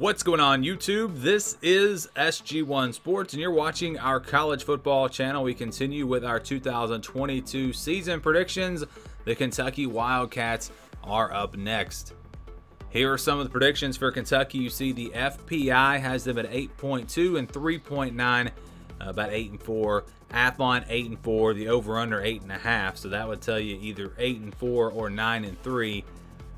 What's going on YouTube? This is SG1 Sports and you're watching our college football channel. We continue with our 2022 season predictions. The Kentucky Wildcats are up next. Here are some of the predictions for Kentucky. You see the FPI has them at 8.2 and 3.9, about 8-4. Athlon 8-4, the over/under 8.5. So that would tell you either 8-4 or 9-3.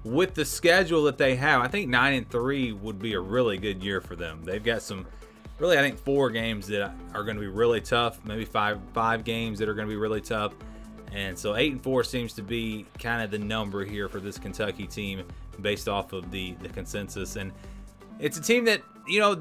With the schedule that they have, I think 9-3 would be a really good year for them. They've got some, really, I think 4 games that are going to be really tough. Maybe five games that are going to be really tough. And so 8-4 seems to be kind of the number here for this Kentucky team based off of the consensus. And it's a team that, you know,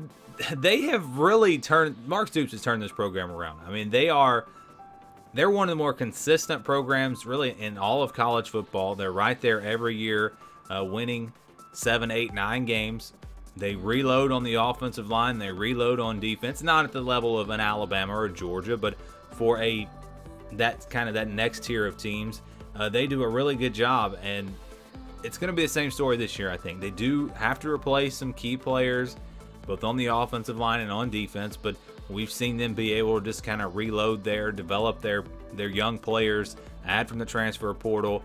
they have really turned, Mark Stoops has turned this program around. I mean, they're one of the more consistent programs really in all of college football. They're right there every year, winning 7, 8, 9 games. They reload on the offensive line. They reload on defense. Not at the level of an Alabama or Georgia, but for that next tier of teams, they do a really good job. And it's going to be the same story this year, I think. They do have to replace some key players, both on the offensive line and on defense, but we've seen them be able to just kind of reload there, develop their young players, add from the transfer portal.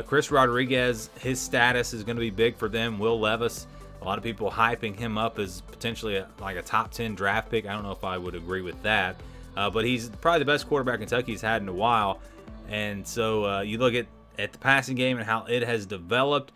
Chris Rodriguez, his status is going to be big for them. Will Levis, a lot of people hyping him up as potentially like a top 10 draft pick. I don't know if I would agree with that, but he's probably the best quarterback Kentucky's had in a while. And so you look at the passing game and how it has developed.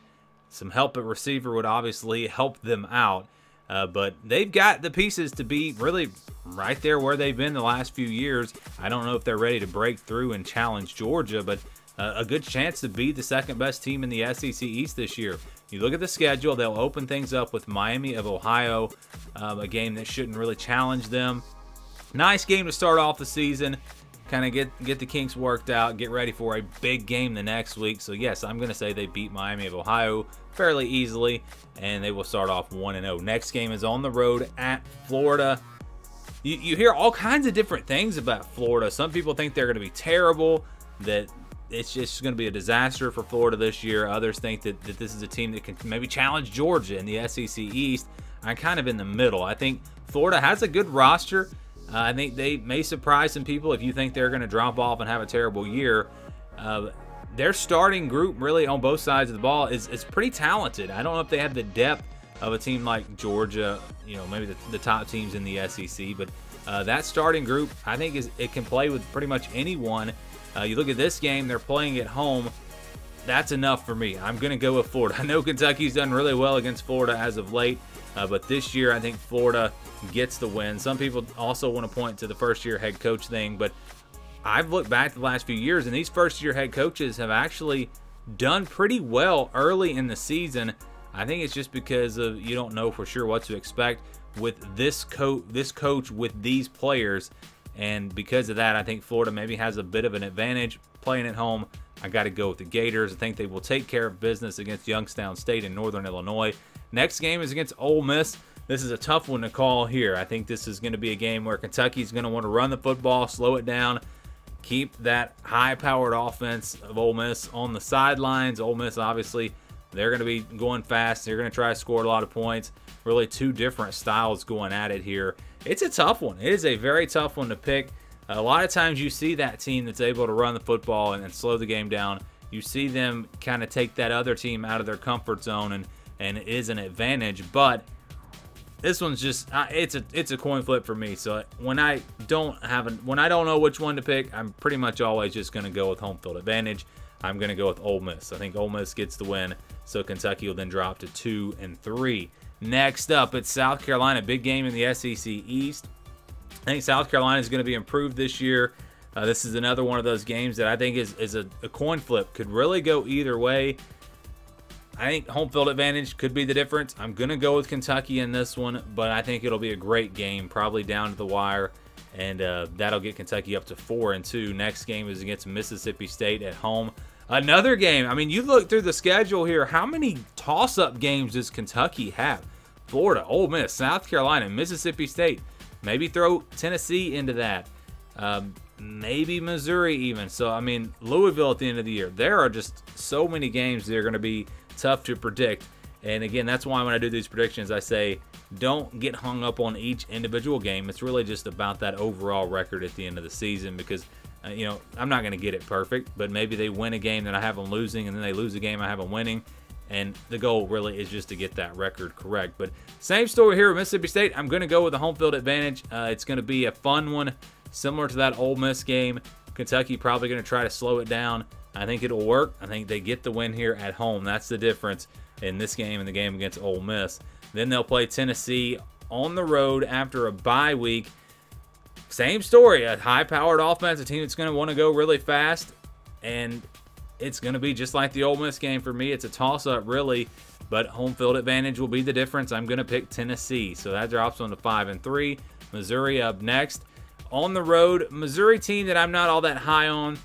Some help at receiver would obviously help them out. But they've got the pieces to be really right there where they've been the last few years. I don't know if they're ready to break through and challenge Georgia, but a good chance to be the second best team in the SEC East this year. You look at the schedule, they'll open things up with Miami of Ohio, a game that shouldn't really challenge them. Nice game to start off the season. Kind of get the kinks worked out, get ready for a big game the next week. So yes, I'm going to say they beat Miami of Ohio fairly easily, and they will start off 1-0. Next game is on the road at Florida. You hear all kinds of different things about Florida. Some people think they're going to be terrible, that it's just going to be a disaster for Florida this year. Others think that this is a team that can maybe challenge Georgia in the SEC East. I'm kind of in the middle. I think Florida has a good roster. I think they may surprise some people if you think they're going to drop off and have a terrible year. Their starting group really on both sides of the ball is pretty talented. I don't know if they have the depth of a team like Georgia, you know, maybe the top teams in the SEC, but that starting group, I think, it can play with pretty much anyone. You look at this game, they're playing at home. That's enough for me. I'm going to go with Florida. I know Kentucky's done really well against Florida as of late, but this year I think Florida gets the win. Some people also want to point to the first-year head coach thing, but I've looked back the last few years, and these first-year head coaches have actually done pretty well early in the season. I think it's just because of you don't know for sure what to expect with this coach with these players, and because of that, I think Florida maybe has a bit of an advantage playing at home. I got to go with the Gators. I think they will take care of business against Youngstown State in Northern Illinois. Next game is against Ole Miss. This is a tough one to call here. I think this is going to be a game where Kentucky's going to want to run the football, slow it down, keep that high-powered offense of Ole Miss on the sidelines. Ole Miss, obviously, they're going to be going fast. They're going to try to score a lot of points. Really two different styles going at it here. It's a tough one. It is a very tough one to pick. A lot of times you see that team that's able to run the football and slow the game down. You see them kind of take that other team out of their comfort zone, and it is an advantage. But this one's just it's a coin flip for me. So when I don't know which one to pick, I'm pretty much always just going to go with home field advantage. I'm going to go with Ole Miss. I think Ole Miss gets the win, so Kentucky will then drop to 2-3. Next up, it's South Carolina, big game in the SEC East. I think South Carolina is going to be improved this year. This is another one of those games that I think is a coin flip. Could really go either way. I think home field advantage could be the difference. I'm going to go with Kentucky in this one, but I think it'll be a great game, probably down to the wire, and that'll get Kentucky up to 4-2. Next game is against Mississippi State at home. Another game. I mean, you look through the schedule here. How many toss-up games does Kentucky have? Florida, Ole Miss, South Carolina, Mississippi State. Maybe throw Tennessee into that. Maybe Missouri even. So, I mean, Louisville at the end of the year. There are just so many games that are going to be tough to predict. And again, that's why when I do these predictions, I say don't get hung up on each individual game. It's really just about that overall record at the end of the season, because you know, I'm not going to get it perfect, but maybe they win a game that I have them losing, and then they lose a game I have them winning. And the goal really is just to get that record correct. But same story here with Mississippi State. I'm going to go with the home field advantage. It's going to be a fun one, similar to that Ole Miss game. Kentucky probably going to try to slow it down. I think it'll work. I think they get the win here at home. That's the difference in this game and the game against Ole Miss. Then they'll play Tennessee on the road after a bye week. Same story, a high-powered offense, a team that's going to want to go really fast, and it's going to be just like the Ole Miss game for me. It's a toss-up, really, but home field advantage will be the difference. I'm going to pick Tennessee, so that drops on to 5-3. Missouri up next. On the road, Missouri team that I'm not all that high on.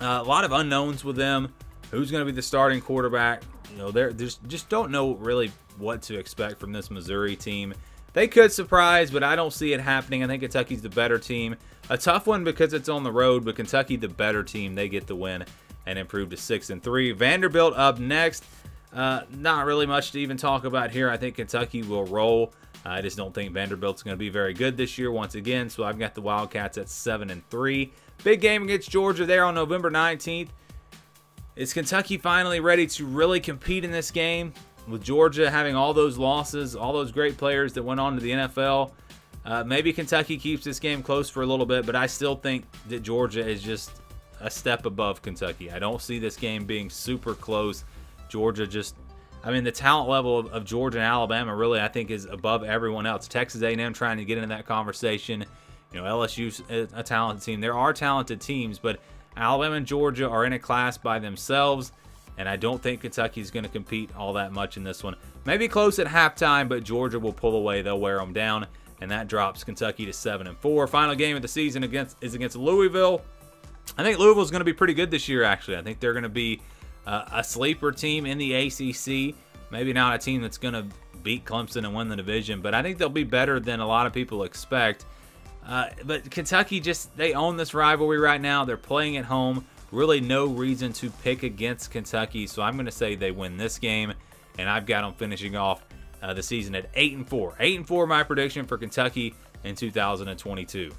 A lot of unknowns with them. Who's going to be the starting quarterback? You know, just don't know really what to expect from this Missouri team. They could surprise, but I don't see it happening. I think Kentucky's the better team. A tough one because it's on the road, but Kentucky the better team. They get the win and improve to 6-3. Vanderbilt up next. Not really much to even talk about here. I think Kentucky will roll. I just don't think Vanderbilt's going to be very good this year once again, so I've got the Wildcats at 7-3. Big game against Georgia there on November 19th. Is Kentucky finally ready to really compete in this game? With Georgia having all those losses, all those great players that went on to the NFL, maybe Kentucky keeps this game close for a little bit, but I still think that Georgia is just a step above Kentucky. I don't see this game being super close. Georgia just, I mean, the talent level of Georgia and Alabama really, I think, is above everyone else. Texas A&M trying to get into that conversation. You know, LSU's a talented team. There are talented teams, but Alabama and Georgia are in a class by themselves. And I don't think Kentucky's going to compete all that much in this one. Maybe close at halftime, but Georgia will pull away. They'll wear them down, and that drops Kentucky to 7-4. Final game of the season is against Louisville. I think Louisville's going to be pretty good this year, actually. I think they're going to be a sleeper team in the ACC. Maybe not a team that's going to beat Clemson and win the division, but I think they'll be better than a lot of people expect. But Kentucky they own this rivalry right now. They're playing at home. Really no reason to pick against Kentucky, so I'm going to say they win this game, and I've got them finishing off the season at 8-4. 8-4 my prediction for Kentucky in 2022.